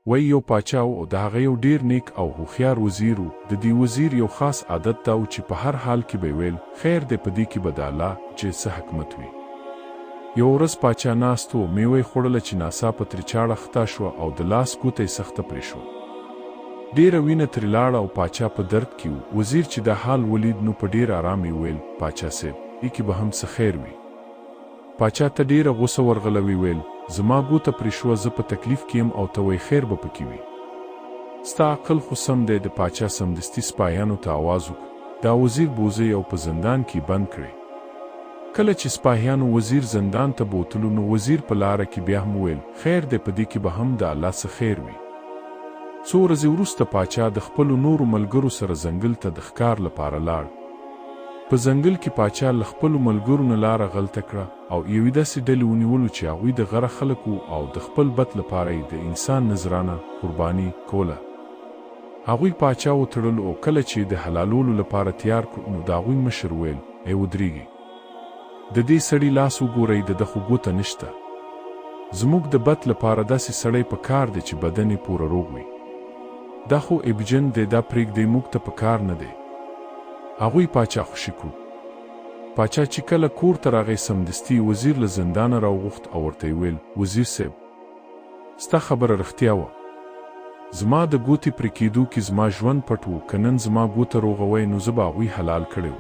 وی یو پاچا و د هغه یو ډیر نیک او هوښیار وزیر و. د دې وزیر یو خاص عادت دا و چې په هر حال کې به ویل خیر دی په دې کې به د الله چې څه حکمت وي. یو ورځ پاچا ناست و، میوه یې خوړله چې ناڅاپه ترې چاړه خطا شوه او د لاس ګوته یې سخته پرې شوه. ډیره وینه ترې لاړه او پاچا په درد کې و. وزیر چې دا حال ولید نو په ډیر آرام یې ویل پاچا صاحب ایکې به هم څه خیر وي. پاچا ته ډیره غوسه ورغله، ویل زما ګوته پرې شوه، زه په تکلیف کې یم او ته وایې خیر به پکې وي. ستا عقل خو سم دی. د پاچا سمدستي سپاهیانو ته آواز وکړ دا وزیر بوځئ او په زندان کې بند کړئ. کله چې سپاهیانو وزیر زندان ته بوتلو نو وزیر په لاره کې بیا هم ویل خیر دی په دې کې به هم د الله څه خیر وي. څو ورځې وروسته پاچا د خپلو نورو ملګرو سره ځنګل ته د ښکار لپاره لاړ. په ځنګل کې پاچا له خپلو ملګرو نه لاره غلطه کړه او یوې داسې ډلې ونیولو چې هغوی د غره خلک وو او د خپل بد لپاره یې د انسان نذرانه قرباني کوله. هغوی پاچا وتړل او کله چې د حلالولو لپاره تیار کړو نو د هغوی مشر ویل ای ودرېږئ، د دې سړي لاس وګورئ، د ده خو ګوته نشته. زموږ د بد لپاره داسې سړی په کار دی چې بدن یې پوره روغ وي. دا خو ابجن دی، دا پرېږدئ، موږ ته په کار نه دی. هغوی پاچا خوشي کړو. پاچا چې کله کور ته راغی سمدستي وزیر له زندانه راوغوښت او ورته یې ویل وزیر صاحب ستا خبره رښتیا وه، زما د ګوتې پرې کېدو کې زما ژوند پټ و، که نن زما ګوته روغه وی نو زه به هغوی حلال کړی و،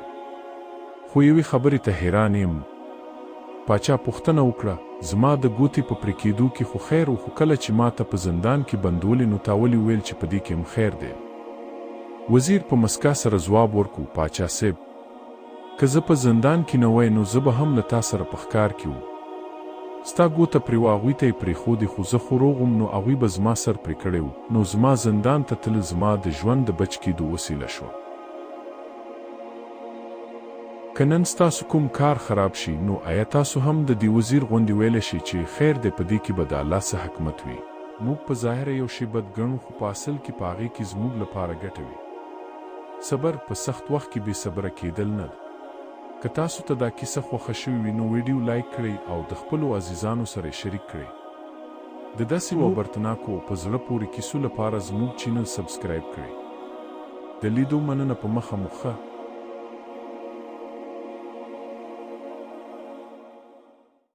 خو یوې خبرې ته حیران یم. پاچا پوښتنه وکړه زما د ګوتې په پرې کېدو کې خو خیر و، خو کله چې ما ته په زندان کې بندولې نو تا ولې ویل چې په دې کې هم خیر دی؟ وزیر په مسکا سره ځواب ورکړو پاچا صاحب که زه په زندان کې نه وای نو زه به هم له تا سره په ښکار کې وم. ستا ګوته پرې وه، هغوی ته یې پرېښودې، خو زه خو روغ وم نو هغوی به زما سر پرې کړی و، نو زما زندان ته تلل زما د ژوند د بچ کېدو وسیله شوه. که نن ستاسو کوم کار خراب شي نو آیا تاسو هم د دې وزیر غوندې ویلی شئ چې خیر دی په دې کې به د الله څه حکمت وي؟ موږ په ظاهره یو شی بد ګڼو خو په اصل کې په هغې کې زموږ لپاره ګټه وي. صبر په سخت وخت کې بې صبره کېدل نه ده. که تاسو ته دا کیسه خوښه شوې وي نو ویډیو لایک کړئ او د خپلو عزیزانو سره شریک کړئ. د داسې وبرتناکو او په زړه پورې کیسو لپاره زموږ چینل سبسکرایب کړئ. د لیدو مننه په مخه مو ښه.